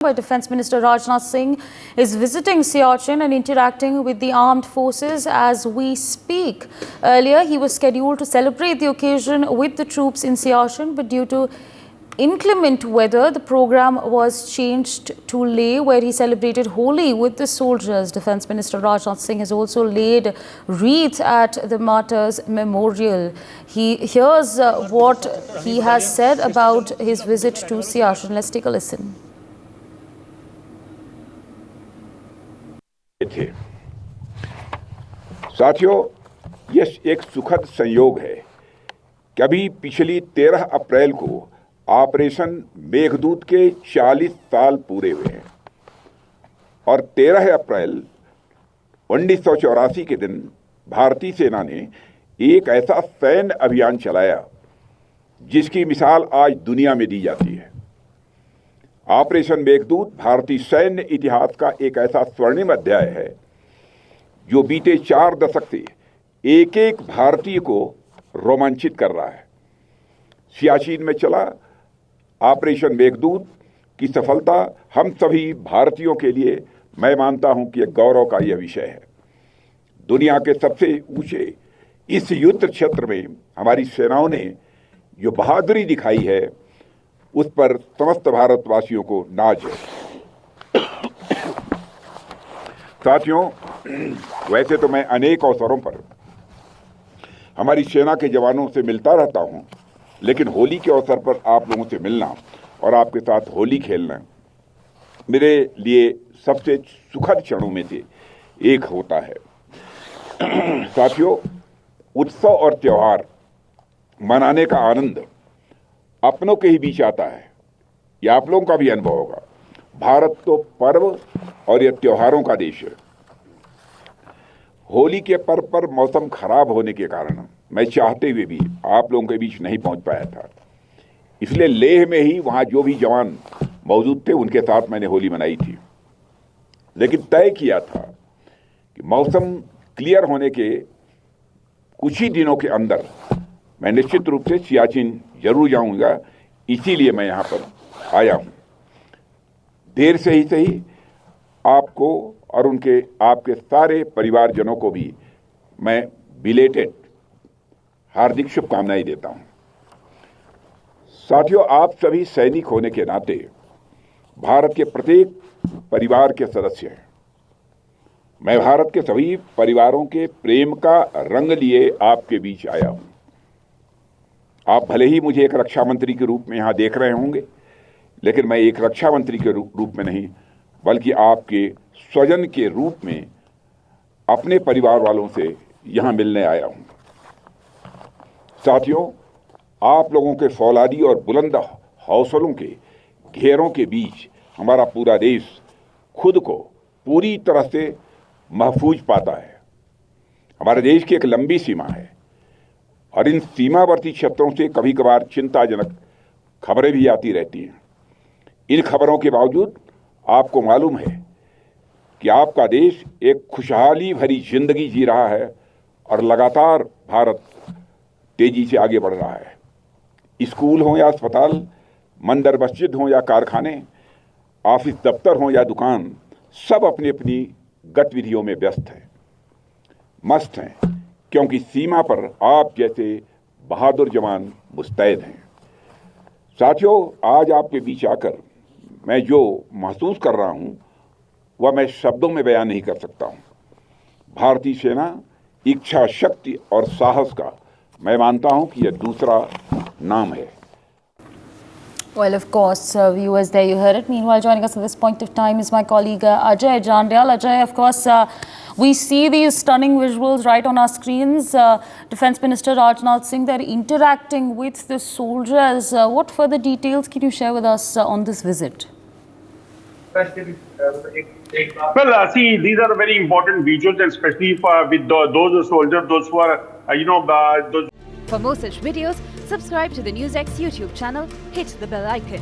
Where Defence Minister Rajnath Singh is visiting Siachen and interacting with the armed forces as we speak. Earlier, he was scheduled to celebrate the occasion with the troops in Siachen, but due to inclement weather, the program was changed to Leh, where he celebrated Holi with the soldiers. Defence Minister Rajnath Singh has also laid wreath at the Martyrs Memorial. Here's what he has said about his visit to Siachen. Let's take a listen. थे साथियों, यह एक सुखद संयोग है कि अभी पिछली 13 अप्रैल को ऑपरेशन मेघदूत के 40 साल पूरे हुए हैं और 13 अप्रैल 1984 के दिन भारतीय सेना ने एक ऐसा सैन्य अभियान चलाया जिसकी मिसाल आज दुनिया में दी जाती है। ऑपरेशन मेघदूत भारतीय सैन्य इतिहास का एक ऐसा स्वर्णिम अध्याय है जो बीते 4 दशक से एक एक भारतीय को रोमांचित कर रहा है। सियाचिन में चला ऑपरेशन मेघदूत की सफलता हम सभी भारतीयों के लिए मैं मानता हूं कि एक गौरव का यह विषय है। दुनिया के सबसे ऊंचे इस युद्ध क्षेत्र में हमारी सेनाओं ने जो बहादुरी दिखाई है उस पर समस्त भारतवासियों को नाज है। साथियों, वैसे तो मैं अनेक अवसरों पर हमारी सेना के जवानों से मिलता रहता हूं, लेकिन होली के अवसर पर आप लोगों से मिलना और आपके साथ होली खेलना मेरे लिए सबसे सुखद क्षणों में से एक होता है। साथियों, उत्सव और त्योहार मनाने का आनंद अपनों के ही बीच आता है। यह आप लोगों का भी अनुभव होगा। भारत तो पर्व और यह त्योहारों का देश है। होली के पर्व पर मौसम खराब होने के कारण मैं चाहते हुए भी आप लोगों के बीच नहीं पहुंच पाया था, इसलिए लेह में ही वहां जो भी जवान मौजूद थे उनके साथ मैंने होली मनाई थी। लेकिन तय किया था कि मौसम क्लियर होने के कुछ ही दिनों के अंदर मैं निश्चित रूप से सियाचिन जरूर जाऊंगा, इसीलिए मैं यहां पर आया हूं। देर से ही सही आपको और आपके सारे परिवारजनों को भी मैं बिलेटेड हार्दिक शुभकामनाएं देता हूं। साथियों, आप सभी सैनिक होने के नाते भारत के प्रत्येक परिवार के सदस्य हैं। मैं भारत के सभी परिवारों के प्रेम का रंग लिए आपके बीच आया हूं। आप भले ही मुझे एक रक्षा मंत्री के रूप में यहां देख रहे होंगे, लेकिन मैं एक रक्षा मंत्री के रूप में नहीं, बल्कि आपके स्वजन के रूप में अपने परिवार वालों से यहां मिलने आया हूं। साथियों, आप लोगों के फौलादी और बुलंद हौसलों के घेरों के बीच हमारा पूरा देश खुद को पूरी तरह से महफूज पाता है। हमारे देश की एक लंबी सीमा है और इन सीमावर्ती क्षेत्रों से कभी कभार चिंताजनक खबरें भी आती रहती हैं। इन खबरों के बावजूद आपको मालूम है कि आपका देश एक खुशहाली भरी जिंदगी जी रहा है और लगातार भारत तेजी से आगे बढ़ रहा है। स्कूल हो या अस्पताल, मंदिर मस्जिद हो या कारखाने, ऑफिस दफ्तर हो या दुकान, सब अपनी अपनी गतिविधियों में व्यस्त हैं, मस्त हैं, क्योंकि सीमा पर आप जैसे बहादुर जवान मुस्तैद हैं। साथियों, आज आपके बीच आकर मैं जो महसूस कर रहा हूं वह मैं शब्दों में बयान नहीं कर सकता हूं। भारतीय सेना इच्छा शक्ति और साहस का मैं मानता हूं कि यह दूसरा नाम है। Well, of course, viewers, there you heard it. Meanwhile, joining us at this point of time is my colleague Ajay Jandyal. Ajay, of course, we see these stunning visuals right on our screens. Defence Minister Rajnath Singh, they're interacting with the soldiers. What further details can you share with us on this visit? Well, see, these are very important visuals, and especially with those soldiers, those who are, those. For more such videos, subscribe to the NewsX YouTube channel, hit the bell icon.